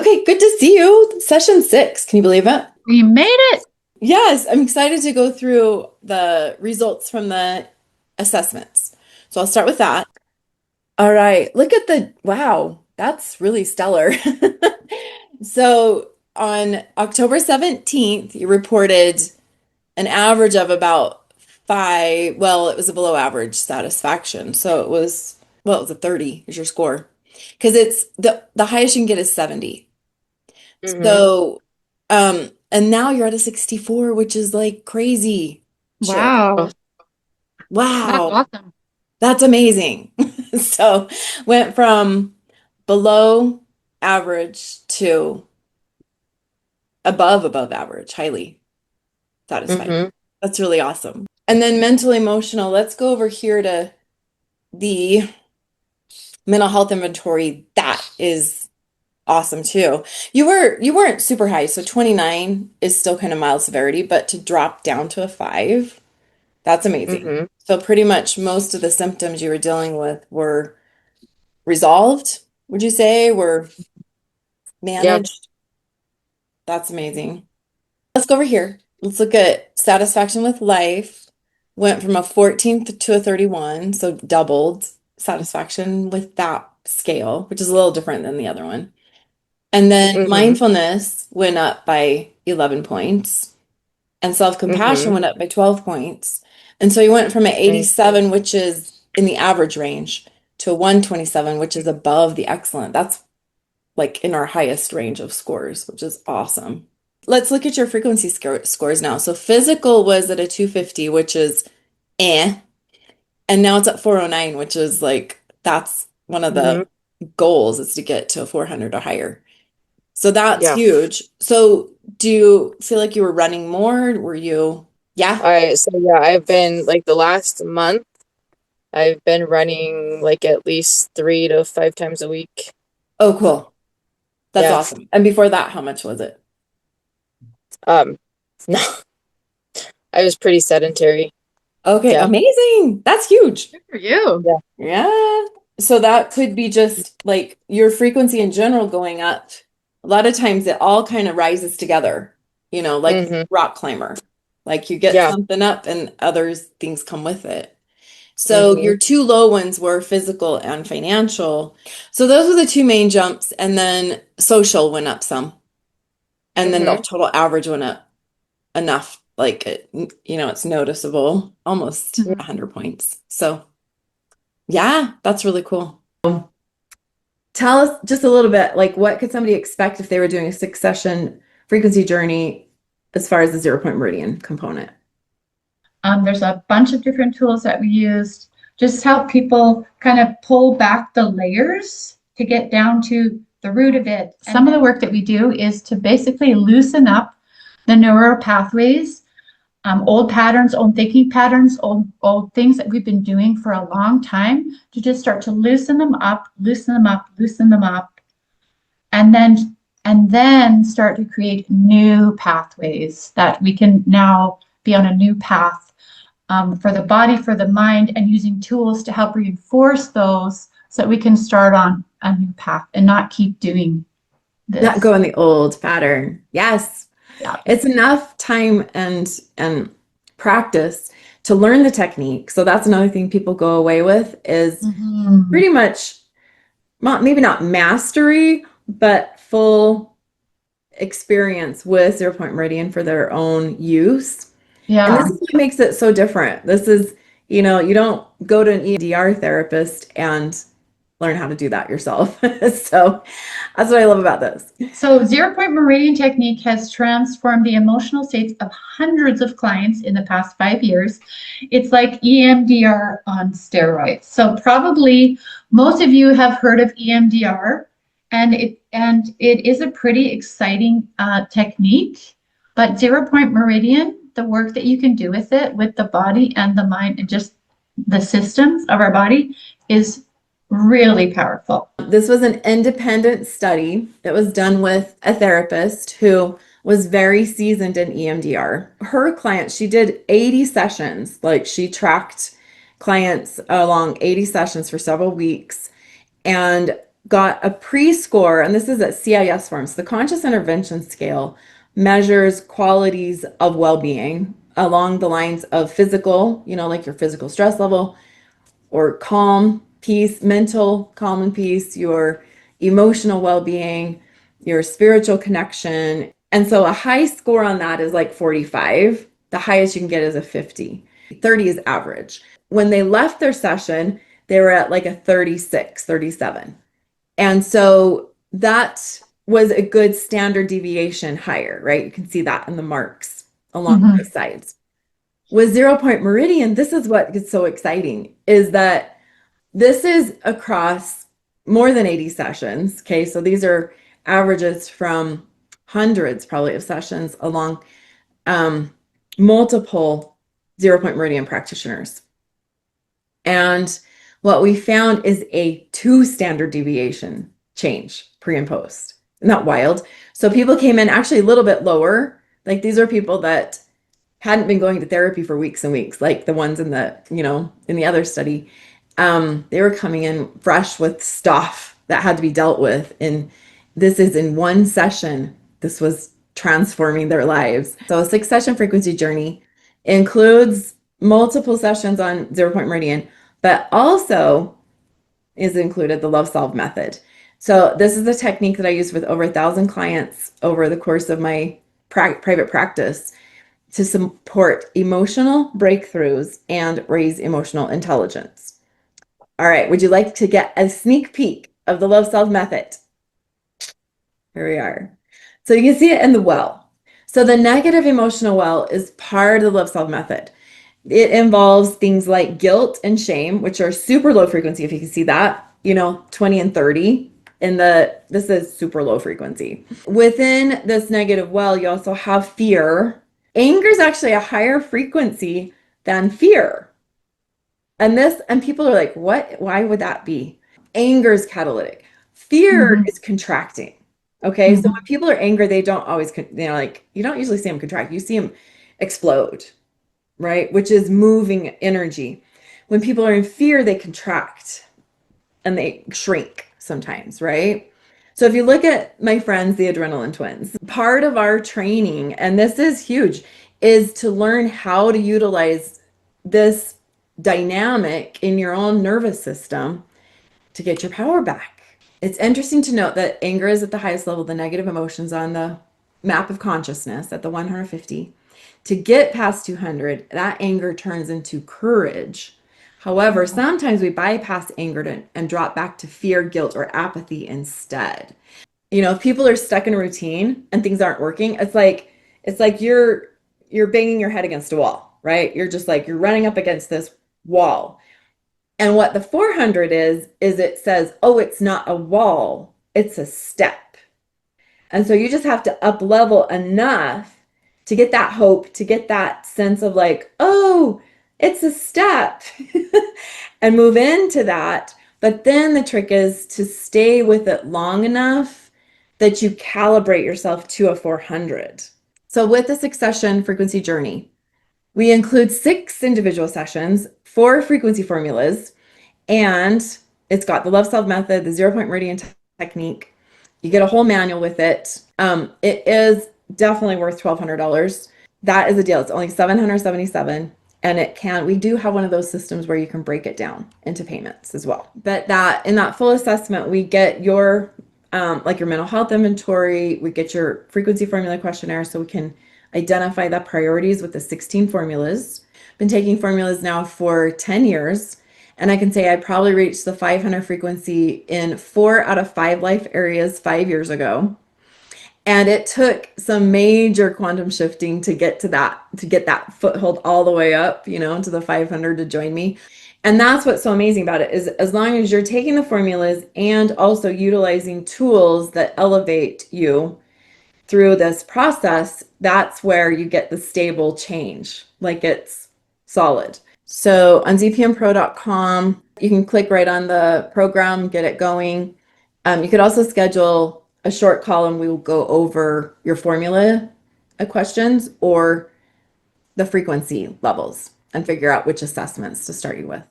Okay, good to see you. Session 6. Can you believe it? We made it. Yes, I'm excited to go through the results from the assessments. So I'll start with that. All right, look at wow, that's really stellar. So on October 17th, you reported an average of about five, well, it was a below average satisfaction. So it was a 30 is your score. Because it's the highest you can get is 70. Mm-hmm. So, and now you're at a 64, which is like crazy shit. Wow. That's Wow, awesome. that's amazing. So, went from below average to above average, highly satisfied. Mm-hmm. That's really awesome. And then mental emotional, let's go over here to the mental health inventory. That is awesome too. You weren't super high, so 29 is still kind of mild severity, but to drop down to a 5, that's amazing. Mm-hmm. So pretty much most of the symptoms you were dealing with were resolved, would you say, were Yep. managed? That's amazing. Let's go over here. Let's look at satisfaction with life. Went from a 14th to a 31, so doubled satisfaction with that scale, which is a little different than the other one. And then Mm-hmm. mindfulness went up by 11 points, and self-compassion Mm-hmm. went up by 12 points. And so you went from an Nice. 87, which is in the average range, to a 127, which is above the excellent. That's like in our highest range of scores, which is awesome. Let's look at your frequency scores now. So physical was at a 250, which is eh, and now it's at 409, which is like that's one of Mm-hmm. the goals is to get to a 400 or higher. So that's Yeah. huge. So do you feel like you were running more? Were you? Yeah. I've been like the last month, I've been running like at least 3 to 5 times a week. Oh, cool. That's Yeah. awesome. And before that, how much was it? Um, no, I was pretty sedentary. Okay, Yeah. amazing. That's huge. Good for you. Yeah. Yeah. So that could be just like your frequency in general going up. A lot of times it all kind of rises together, like Mm-hmm. rock climber. Like you get Yeah. something up and others things come with it. So Mm-hmm. your two low ones were physical and financial. So those were the two main jumps. And then social went up some. And then the Mm-hmm. total average went up enough. Like, it's noticeable, almost Mm-hmm. 100 points. So yeah, that's really cool. Tell us just a little bit, like what could somebody expect if they were doing a 6 session frequency journey as far as the 0 point meridian component? There's a bunch of different tools that we used just help people kind of pull back the layers to get down to the root of it. Some of the work that we do is to basically loosen up the neural pathways, old patterns, old thinking patterns, old things that we've been doing for a long time to just start to loosen them up, loosen them up, loosen them up, and then start to create new pathways that we can now be on a new path for the body, for the mind, and using tools to help reinforce those so that we can start on a new path and not keep doing Not this. go in the old pattern. Yes. Yeah. It's enough time and practice to learn the technique. So that's another thing people go away with is Mm-hmm. pretty much maybe not mastery, but full experience with 0 point meridian for their own use. And this Yeah. is what makes it so different. This is, you don't go to an EMDR therapist and learn how to do that yourself. So that's what I love about this. So, 0 point meridian technique has transformed the emotional states of hundreds of clients in the past 5 years. It's like EMDR on steroids. So, probably most of you have heard of EMDR, and it is a pretty exciting technique. But 0 point meridian, the work that you can do with it, with the body and the mind, and just the systems of our body, is really powerful. This was an independent study that was done with a therapist who was very seasoned in EMDR. Her clients, she did 80 sessions, like she tracked clients along 80 sessions for several weeks. And got a pre-score, and this is at CIS forms. The Conscious Intervention Scale measures qualities of well-being along the lines of physical, like your physical stress level, or calm, peace, mental calm and peace, your emotional well-being, your spiritual connection. And so a high score on that is like 45. The highest you can get is a 50. 30 is average. When they left their session, they were at like a 36, 37. And so that was a good standard deviation higher, right? You can see that in the marks along the sides. With 0 Point Meridian, this is what gets so exciting, is that this is across more than 80 sessions. Okay, so these are averages from hundreds probably of sessions along multiple 0 Point Meridian practitioners. And what we found is a 2 standard deviation change pre and post. Isn't that wild? So people came in actually a little bit lower. Like these are people that hadn't been going to therapy for weeks and weeks, like the ones in the, in the other study. They were coming in fresh with stuff that had to be dealt with. And this is in one session. This was transforming their lives. So a 6-session frequency journey includes multiple sessions on 0 Point Meridian, but also is included the Love Solve method. So this is a technique that I use with over 1,000 clients over the course of my private practice to support emotional breakthroughs and raise emotional intelligence. All right, would you like to get a sneak peek of the Love Solve method? Here we are. So you can see it in the well. So the negative emotional well is part of the Love Solve method. It involves things like guilt and shame, which are super low frequency, if you can see that, 20 and 30. This is super low frequency. Within this negative well, you also have fear. Anger is actually a higher frequency than fear. And people are like, what? Why would that be? Anger is catalytic. Fear is contracting. Okay. So when people are angry, they don't always, you don't usually see them contract. You see them explode, right? Which is moving energy. When people are in fear, they contract and they shrink sometimes, right? So if you look at my friends, the adrenaline twins, part of our training, and this is huge, is to learn how to utilize this dynamic in your own nervous system to get your power back. It's interesting to note that anger is at the highest level, the negative emotions on the map of consciousness at the 150. To get past 200, that anger turns into courage. However, sometimes we bypass anger and drop back to fear, guilt, or apathy instead. If people are stuck in a routine and things aren't working, it's like you're banging your head against a wall, right? You're just like you're running up against this wall. And what the 400 is it says, oh, it's not a wall, it's a step. And so you just have to up level enough to get that hope, to get that sense of like, oh, it's a step and move into that. But then the trick is to stay with it long enough that you calibrate yourself to a 400. So with the 6-session frequency journey, we include 6 individual sessions, 4 frequency formulas, and it's got the Love Solve method, the 0 Point Meridian technique. You get a whole manual with it. It is definitely worth $1,200. That is the deal. It's only $777. And we do have one of those systems where you can break it down into payments as well. But in that full assessment, we get your mental health inventory, we get your frequency formula questionnaire so we can identify the priorities with the 16 formulas. Been taking formulas now for 10 years. And I can say I probably reached the 500 frequency in 4 out of 5 life areas 5 years ago. And it took some major quantum shifting to get that foothold all the way up, to the 500 to join me. And that's what's so amazing about it is as long as you're taking the formulas and also utilizing tools that elevate you through this process, that's where you get the stable change, like it's solid. So on zpmpro.com, you can click right on the program, get it going. You could also schedule a short call and we will go over your formula questions or the frequency levels and figure out which assessments to start you with.